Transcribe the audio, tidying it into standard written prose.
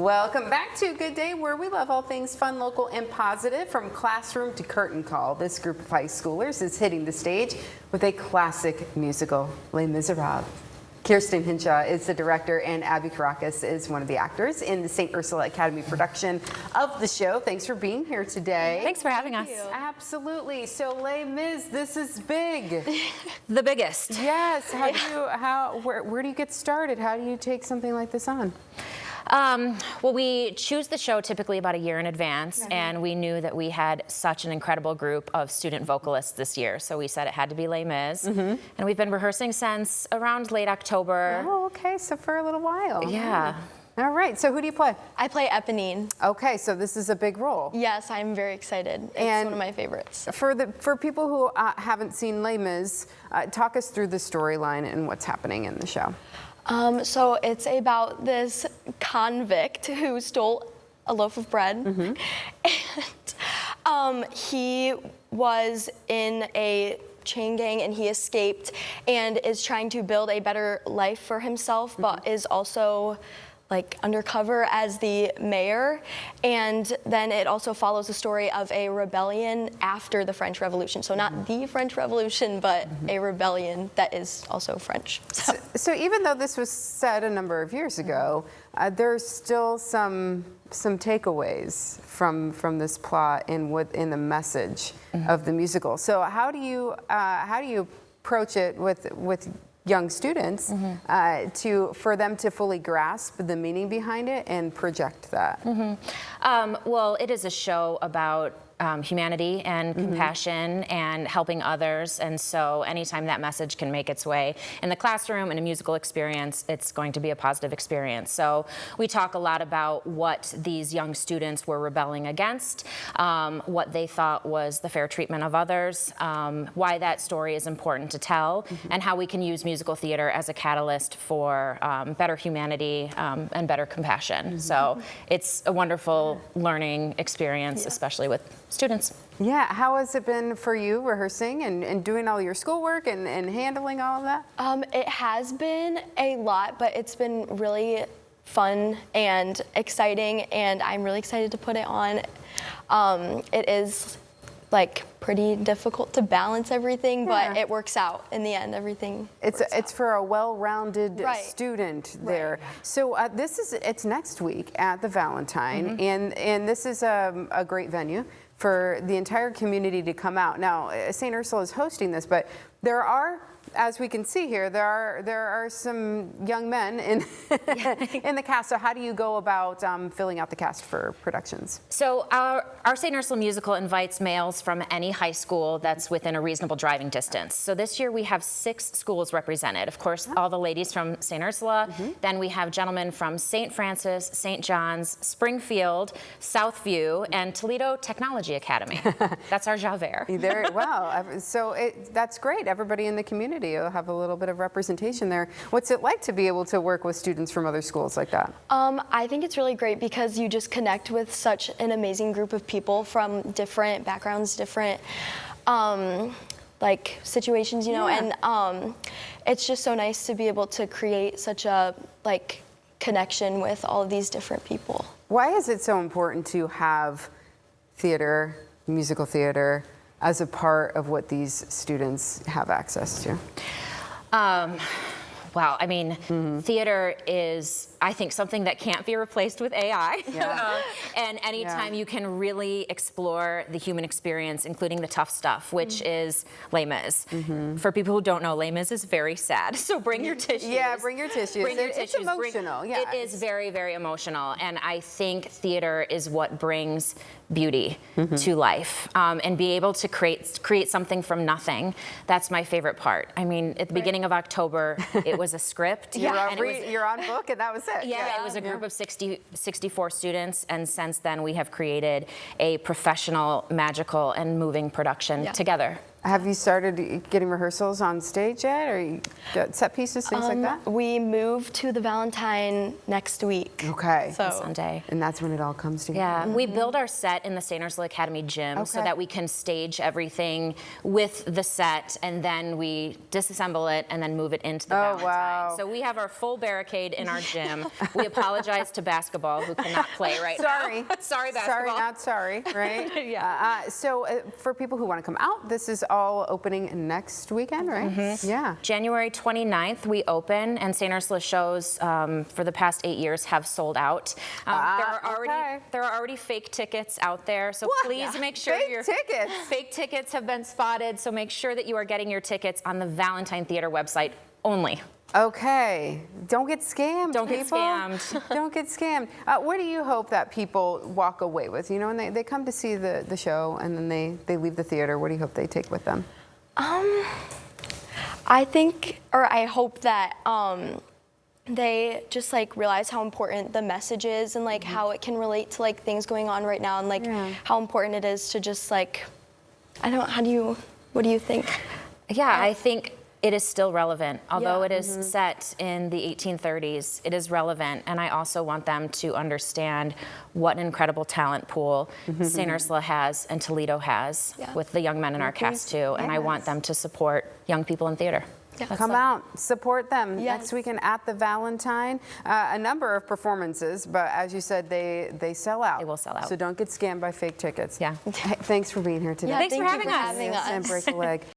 Welcome back to Good Day, where we love all things fun, local, and positive. From classroom to curtain call, this group of high schoolers is hitting the stage with a classic musical, Les Misérables. Kirsten Hinshaw is the director, and Abby Caracas is one of the actors in the St. Ursula Academy production of the show. Thanks for being here today. Thanks for having us. Absolutely. So Les Mis, this is big. The biggest. Yes. Where do you get started? How do you take something like this on? Well, we choose the show typically about a year in advance, and we knew that we had such an incredible group of student vocalists this year, so we said it had to be Les Mis. And we've been rehearsing since around late October. Oh, okay, so for a little while. Yeah. All right, so who do you play? I play Eponine. Okay, so this is a big role. Yes, I'm very excited. It's one of my favorites. For people who haven't seen Les Mis, talk us through the storyline and what's happening in the show. So it's about this convict who stole a loaf of bread, and he was in a chain gang and he escaped and is trying to build a better life for himself, but is also like undercover as the mayor. And then it also follows the story of a rebellion after the French Revolution. So not the French Revolution, but a rebellion that is also French. So even though this was said a number of years ago, there's still some takeaways from this plot in the message of the musical. So how do you approach it with young students for them to fully grasp the meaning behind it and project that? Well, it is a show about humanity and compassion and helping others, and so anytime that message can make its way in the classroom in a musical experience, it's going to be a positive experience. So we talk a lot about what these young students were rebelling against, what they thought was the fair treatment of others, why that story is important to tell, and how we can use musical theater as a catalyst for better humanity and better compassion. So it's a wonderful learning experience, especially with students. Yeah, how has it been for you rehearsing and doing all your schoolwork and handling all of that? It has been a lot, but it's been really fun and exciting, and I'm really excited to put it on. It is like pretty difficult to balance everything, but it works out in the end. Everything. It's for a well-rounded student there. So it's next week at the Valentine, and this is a great venue for the entire community to come out. Now, St. Ursula is hosting this, but there are, as we can see here, there are some young men in in the cast. So how do you go about filling out the cast for productions? So our St. Ursula musical invites males from any high school that's within a reasonable driving distance. So this year we have 6 schools represented. Of course, all the ladies from St. Ursula. Then we have gentlemen from St. Francis, St. John's, Springfield, Southview, and Toledo Technology Academy. That's our Javert. Wow. So that's great. Everybody in the community will have a little bit of representation there. What's it like to be able to work with students from other schools like that? I think it's really great because you just connect with such an amazing group of people from different backgrounds, different like situations, you know, and it's just so nice to be able to create such a like connection with all of these different people. Why is it so important to have theater, musical theater, as a part of what these students have access to? Well, I mean, theater is, I think, something that can't be replaced with AI. And anytime you can really explore the human experience, including the tough stuff, which is Les Mis. For people who don't know, Les Mis is very sad. So bring your tissues. Yeah, bring your tissues. It's emotional. It is very, very emotional. And I think theater is what brings beauty to life, and be able to create something from nothing. That's my favorite part. I mean, at the beginning of October, it was a script. You're on book, and that was it. Yeah, it was a group of 64 students, and since then we have created a professional, magical, and moving production together. Have you started getting rehearsals on stage yet, or you got set pieces, things like that? We move to the Valentine next week. Okay. So Sunday. And that's when it all comes together. Yeah, we build our set in the St. Ursula Academy gym so Okay. that we can stage everything with the set, and then we disassemble it and then move it into the Valentine. Wow. So we have our full barricade in our gym. We apologize to basketball, who cannot play right Sorry. now. Sorry, basketball. Sorry, not sorry, right? Yeah. So for people who want to come out, this is all opening next weekend, right? Mm-hmm. Yeah. January 29th, we open, and St. Ursula shows for the past 8 years have sold out. There are already fake tickets out there, so What? please make sure Fake tickets? Fake tickets have been spotted, so make sure that you are getting your tickets on the Valentine Theatre website only. Okay. Don't get scammed, Don't get people. scammed. Don't get scammed. What do you hope that people walk away with? You know, when they come to see the show and then they leave the theater, what do you hope they take with them? I think, or I hope that they just like realize how important the message is and like how it can relate to like things going on right now, and like how important it is to just like, I don't know, what do you think? Yeah, I think it is still relevant. Although Yeah. it is set in the 1830s, it is relevant. And I also want them to understand what an incredible talent pool St. Ursula has and Toledo has with the young men in our cast too. And I want them to support young people in theater. Yeah. Come out, support them Yes. next weekend at the Valentine. A number of performances, but as you said, they sell out. They will sell out. So don't get scammed by fake tickets. Yeah. Hey, thanks for being here today. Yeah, Thanks for thank you having us. having us. And break a leg.